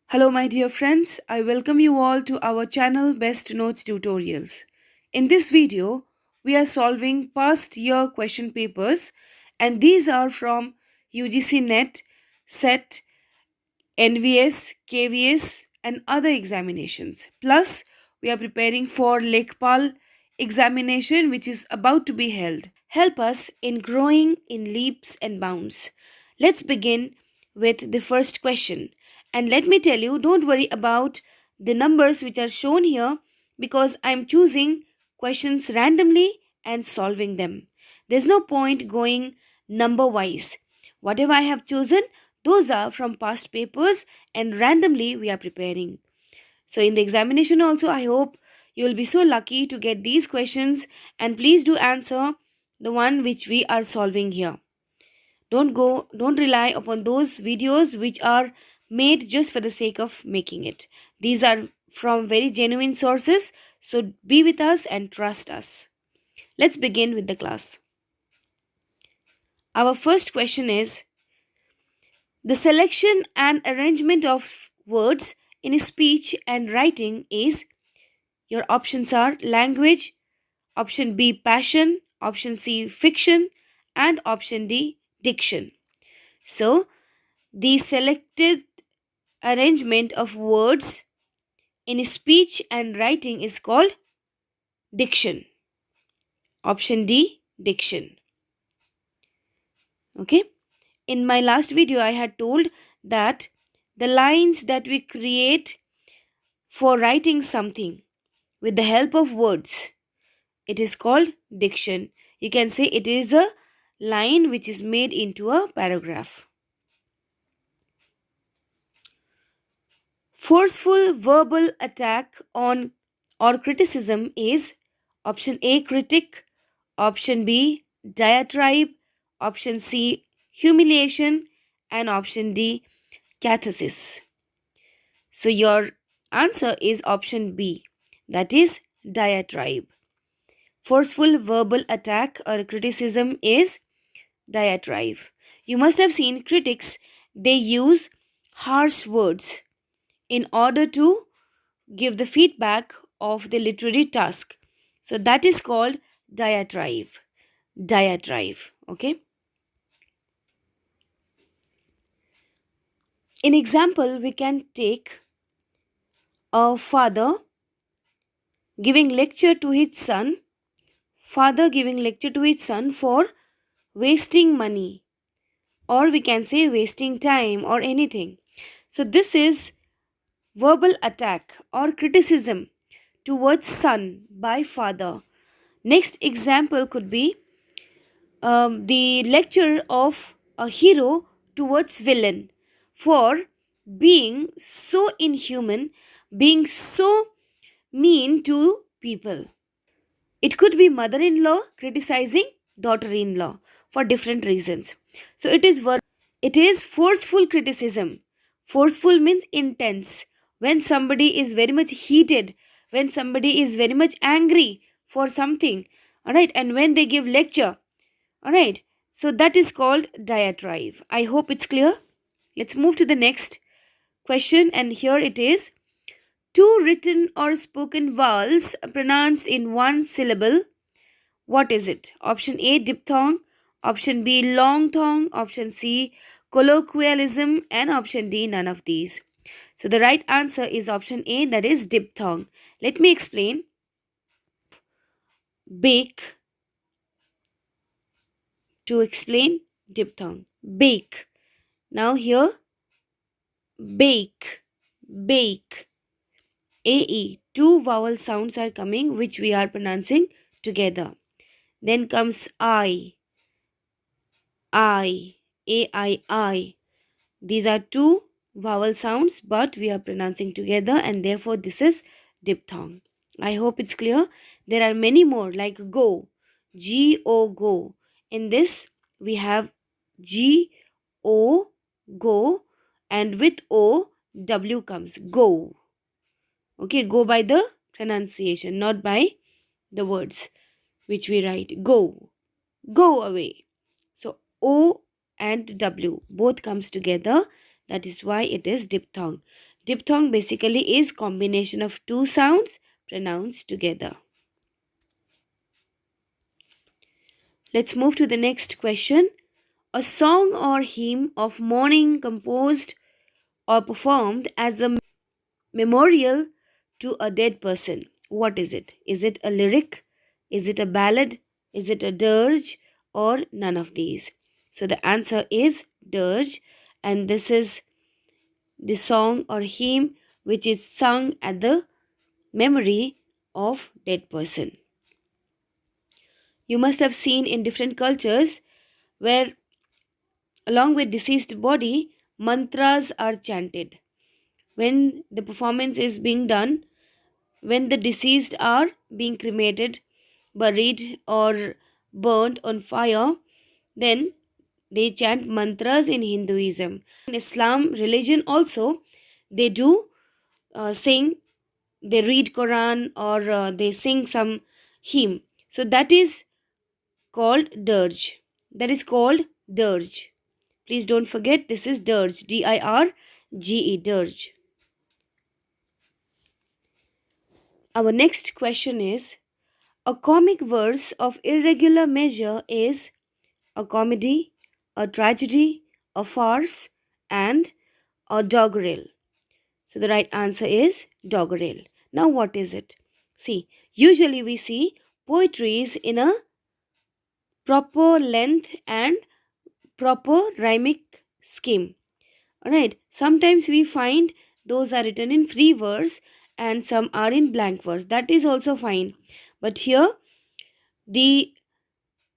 Hello, my dear friends. I welcome you all to our channel Best Notes Tutorials. In this video, we are solving past year question papers, and these are from UGC NET, SET, NVS, KVS, and other examinations. Plus, we are preparing for Lekpal examination, which is about to be held. Help us in growing in leaps and bounds. Let's begin with the first question. And let me tell you, don't worry about the numbers which are shown here because I'm choosing questions randomly and solving them. There's no point going number wise. Whatever I have chosen, those are from past papers and randomly we are preparing. So in the examination also, I hope you will be so lucky to get these questions, and please do answer the one which we are solving here. Don't rely upon those videos which are made just for the sake of making it. These are from very genuine sources, so be with us and trust us. Let's begin with the class. Our first question is: the selection and arrangement of words in speech and writing is. Your options are language, option B passion, option C fiction, and option D diction. So, the selected arrangement of words in speech and writing is called diction. Option D diction. Okay. In my last video, I had told that the lines that we create for writing something with the help of words, it is called diction. You can say it is a line which is made into a paragraph. Forceful verbal attack on or criticism is option A critic, option B diatribe, option C humiliation, and option D catharsis. So your answer is option B, that is diatribe. Forceful verbal attack or criticism is diatribe. You must have seen critics, they use harsh words in order to give the feedback of the literary task. So that is called diatribe. Diatribe. Okay. In example, we can take a father giving lecture to his son. Father giving lecture to his son for wasting money, or we can say wasting time or anything. So this is verbal attack or criticism towards son by father. Next example could be the lecture of a hero towards villain for being so inhuman, being so mean to people. It could be mother-in-law criticizing daughter-in-law for different reasons. So it is forceful criticism. Forceful means intense. When somebody is very much heated, when somebody is very much angry for something, all right, and when they give lecture, all right, so that is called diatribe. I hope it's clear. Let's move to the next question, and here it is: two written or spoken vowels pronounced in one syllable. What is it? Option A diphthong, option B long thong, option C colloquialism, and option D none of these. So the right answer is option A, that is diphthong. Let me explain. Bake. To explain diphthong. Bake. Now here bake. Bake. AE. Two vowel sounds are coming which we are pronouncing together. Then comes I. I. A-I-I. These are two vowel sounds but we are pronouncing together, and therefore this is diphthong. I hope it's clear. There are many more like go. G-O go. In this we have G-O go, and with O W comes. Go. Okay, go by the pronunciation, not by the words which we write. Go. Go away. So O and W both comes together. That is why it is diphthong. Diphthong basically is combination of two sounds pronounced together. Let's move to the next question. A song or hymn of mourning composed or performed as a memorial to a dead person. What is it? Is it a lyric? Is it a ballad? Is it a dirge? Or none of these? So the answer is dirge, and this is the song or hymn which is sung at the memory of dead person. You must have seen in different cultures where along with deceased body mantras are chanted. When the performance is being done, when the deceased are being cremated, buried, or burnt on fire, then they chant mantras in Hinduism. In Islam religion also, they do sing, they read Quran, or they sing some hymn. So that is called dirge. That is called dirge. Please don't forget, this is dirge. dirge, dirge. Our next question is, a comic verse of irregular measure is a comedy, a tragedy, a farce, and a doggerel. So the right answer is doggerel. Now what is it? See, usually we see poetry in a proper length and proper rhymic scheme. Alright, sometimes we find those are written in free verse and some are in blank verse. That is also fine. But here the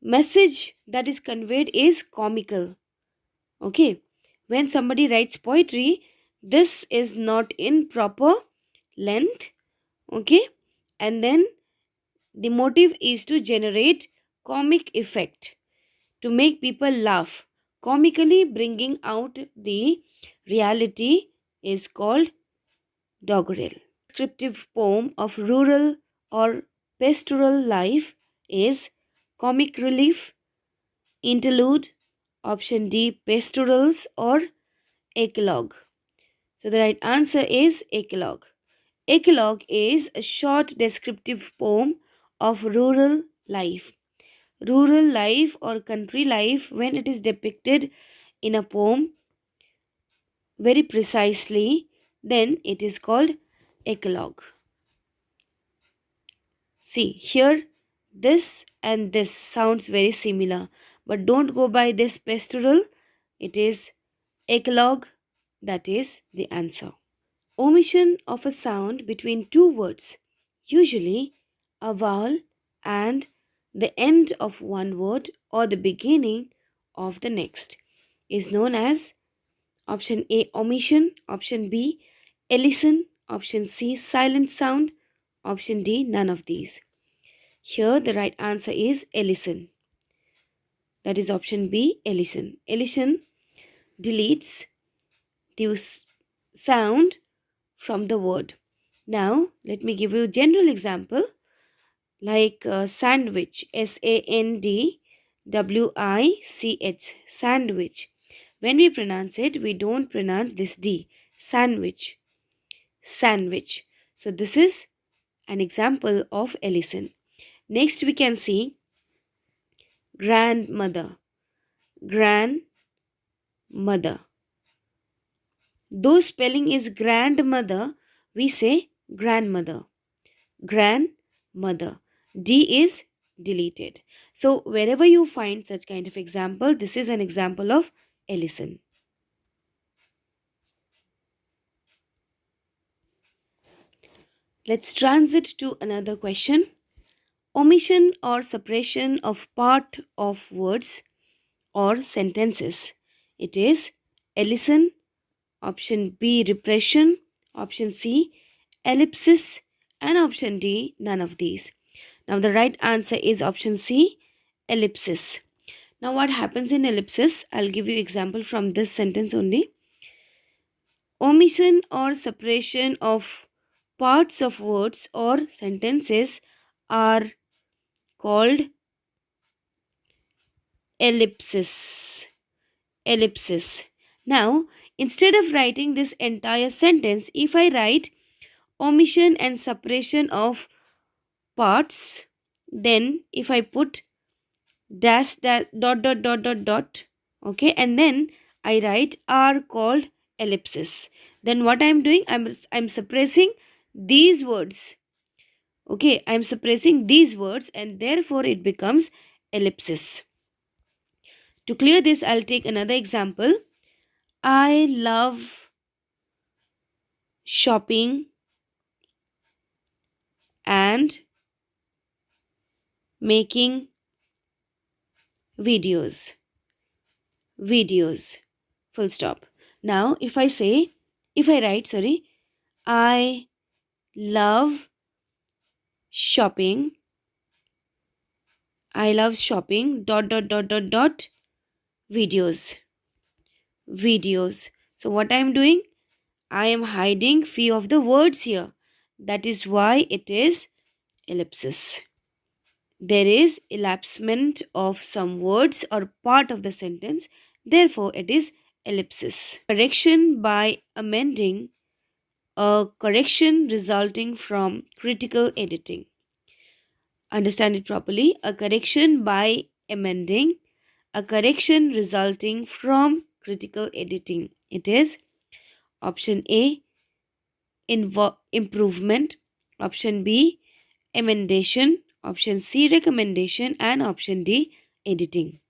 message that is conveyed is comical. Okay, when somebody writes poetry, this is not in proper length. Okay, and then the motive is to generate comic effect, to make people laugh. Comically bringing out the reality is called doggerel. Descriptive poem of rural or pastoral life is comic relief, interlude, option D, pastorals, or eclogue. So the right answer is eclogue. Eclogue is a short descriptive poem of rural life. Rural life or country life, when it is depicted in a poem very precisely, then it is called eclogue. See, here this and this sounds very similar, but don't go by this pastoral. It is eclogue, that is the answer. Omission of a sound between two words, usually a vowel and the end of one word or the beginning of the next, is known as option A, omission, option B, elision, option C, silent sound, option D, none of these. Here the right answer is elision. That is option B, elision. Elision deletes the sound from the word. Now, let me give you a general example like sandwich, SANDWICH, sandwich. When we pronounce it, we don't pronounce this D, sandwich, sandwich. So, this is an example of elision. Next, we can see grandmother, grandmother. Though spelling is grandmother, we say grandmother, grandmother. D is deleted. So wherever you find such kind of example, this is an example of elision. Let's transit to another question. Omission or suppression of part of words or sentences. It is elision, option B, repression, option C, ellipsis, and option D, none of these. Now the right answer is option C, ellipsis. Now what happens in ellipsis? I'll give you example from this sentence only. Omission or suppression of parts of words or sentences are called ellipsis. Ellipsis. Now Instead of writing this entire sentence, if I write omission and suppression of parts, then if I put dash dash dot, okay, and then I write are called ellipsis, then what I'm doing, I'm suppressing these words. Okay, I'm suppressing these words and therefore it becomes ellipsis. To clear this, I'll take another example. I love shopping and making videos. Videos. Full stop. Now, if I write, I love shopping. I love shopping. Videos. Videos. So, what I am doing? I am hiding few of the words here. That is why it is ellipsis. There is elapsement of some words or part of the sentence. Therefore, it is ellipsis. Correction by amending, a correction resulting from critical editing. Understand it properly. A correction by amending, a correction resulting from critical editing. It is option A, improvement, option B, emendation, option C, recommendation, and option D, editing.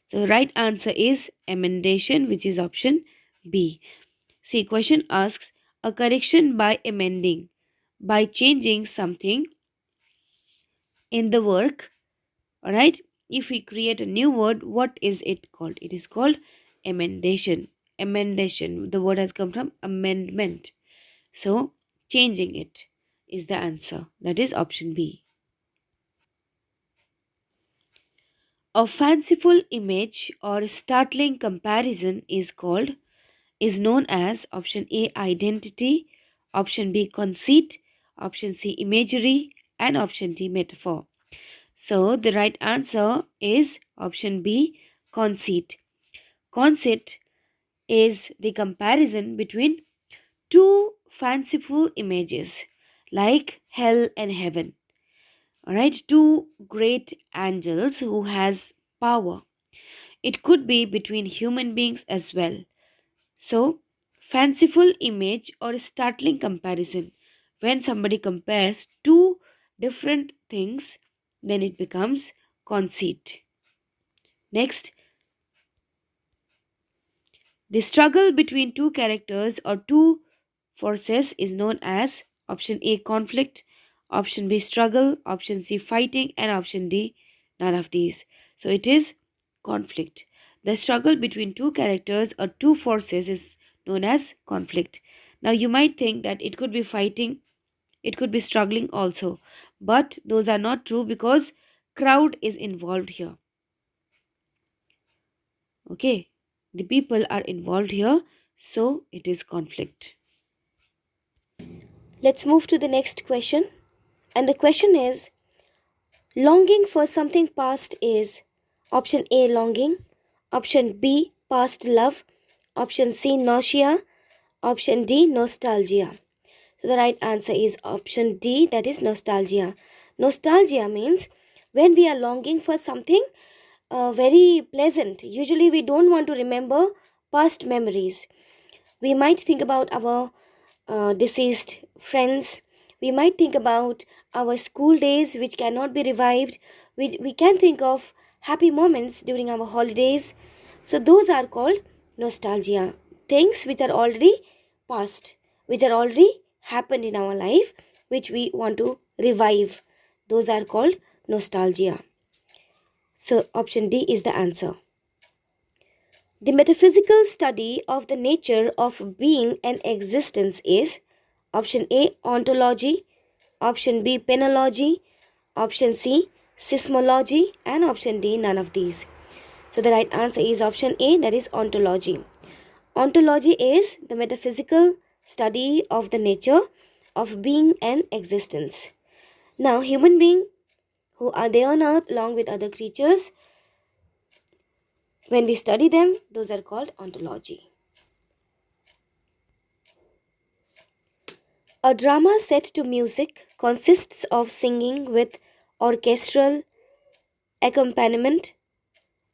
So right answer is emendation, which is option B. See, question asks a correction by amending, by changing something in the work. Alright, if we create a new word, what is it called? It is called emendation. Emendation, the word has come from amendment. So changing it is the answer. That is option B. A fanciful image or startling comparison is known as option A, identity, option B, conceit, option C, imagery, and option D, metaphor. So the right answer is option B, conceit. Conceit is the comparison between two fanciful images like hell and heaven. Alright, two great angels who has power. It could be between human beings as well. So, fanciful image or startling comparison. When somebody compares two different things, then it becomes conceit. Next, the struggle between two characters or two forces is known as option A, conflict, option B, struggle, option C, fighting, and option D, none of these. So it is conflict. The struggle between two characters or two forces is known as conflict. Now you might think that it could be fighting, it could be struggling also, but those are not true because crowd is involved here. Okay, the people are involved here, so it is conflict. Let's move to the next question. And the question is, longing for something past is option A, longing, option B, past love, option C, nausea, option D, nostalgia. So the right answer is option D, that is nostalgia. Nostalgia means when we are longing for something very pleasant. Usually we don't want to remember past memories. We might think about our deceased friends. We might think about our school days which cannot be revived. We can think of happy moments during our holidays. So those are called nostalgia. Things which are already past, which are already happened in our life, which we want to revive. Those are called nostalgia. So option D is the answer. The metaphysical study of the nature of being and existence is option A, ontology, option B, penology, option C, seismology, and option D, none of these. So the right answer is option A, that is ontology. Ontology is the metaphysical study of the nature of being and existence. Now, human beings who are there on earth along with other creatures, when we study them, those are called ontology. A drama set to music consists of singing with orchestral accompaniment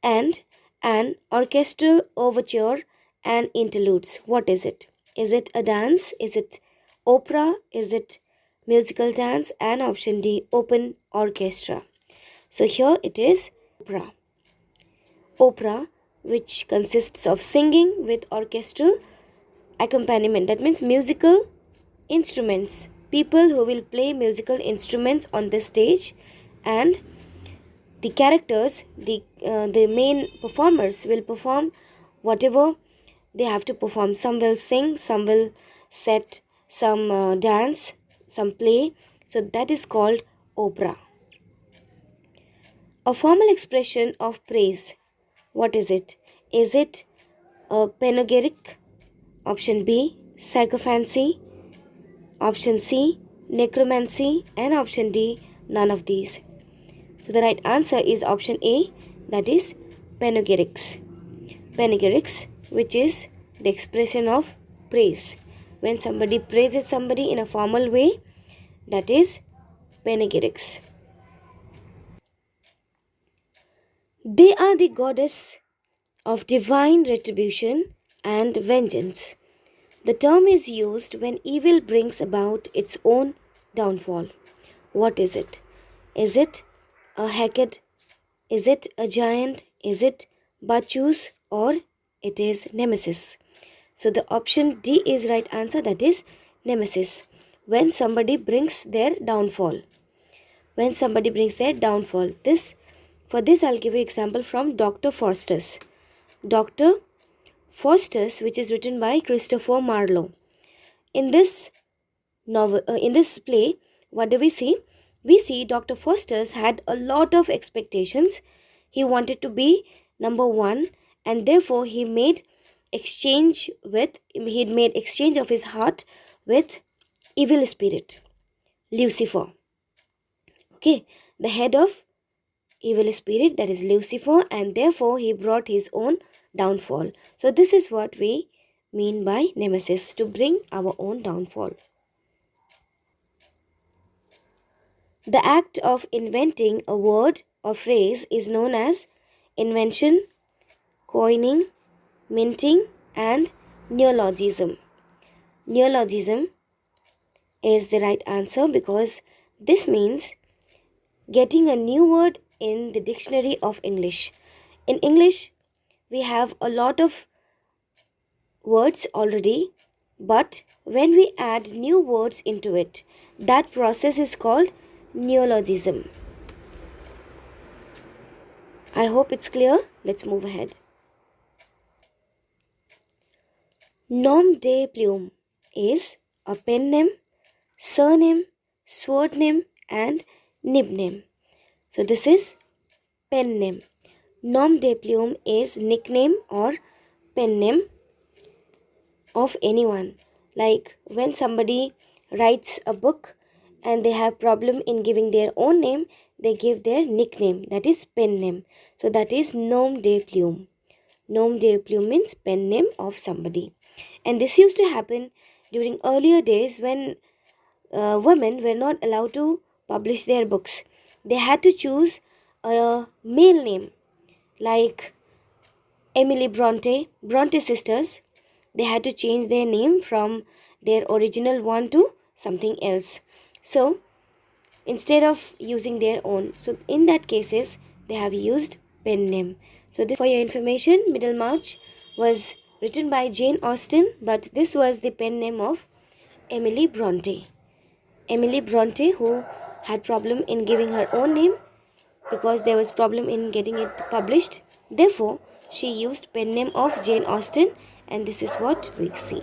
and an orchestral overture and interludes. What is it? Is it a dance? Is it opera? Is it musical dance? And option D, open orchestra. So here it is opera. Opera, which consists of singing with orchestral accompaniment. That means musical instruments. People who will play musical instruments on the stage, and the characters, the main performers will perform whatever they have to perform. Some will sing, some will set some dance, some play. So that is called opera. A formal expression of praise. What is it? Is it a panegyric? Option B, sycophancy. Option C, necromancy. And option D, none of these. So the right answer is option A, that is panegyrics. Panegyrics, which is the expression of praise. When somebody praises somebody in a formal way, that is panegyrics. They are the goddess of divine retribution and vengeance. The term is used when evil brings about its own downfall. What is it? Is it a Hecate? Is it a giant? Is it Bacchus? Or it is Nemesis? So the option D is right answer, that is Nemesis. When somebody brings their downfall. When somebody brings their downfall. For this I'll give you example from Dr. Faustus. Dr. Faustus, which is written by Christopher Marlowe. In this novel, in this play, what do we see? We see Dr. Faustus had a lot of expectations. He wanted to be number one, and therefore he made exchange of his heart with evil spirit, Lucifer. Okay, the head of evil spirit, that is Lucifer, and therefore he brought his own downfall. So this is what we mean by nemesis, to bring our own downfall. The act of inventing a word or phrase is known as invention, coining, minting, and neologism. Neologism is the right answer because this means getting a new word in the dictionary of English. In English, we have a lot of words already, but when we add new words into it, that process is called neologism. I hope it's clear. Let's move ahead. Nom de plume is a pen name, surname, sword name, and nickname. So this is pen name. Nom de plume is nickname or pen name of anyone. Like when somebody writes a book and they have problem in giving their own name, they give their nickname, that is pen name. So that is nom de plume. Nom de plume means pen name of somebody. And this used to happen during earlier days when women were not allowed to publish their books. They had to choose a male name, like Emily Bronte sisters. They had to change their name from their original one to something else. So instead of using their own, so in that cases they have used pen name. So this, for your information, Middlemarch was written by Jane Austen, but this was the pen name of Emily Bronte. Emily Bronte, who had problem in giving her own name because there was problem in getting it published. Therefore, she used pen name of Jane Austen, and this is what we see.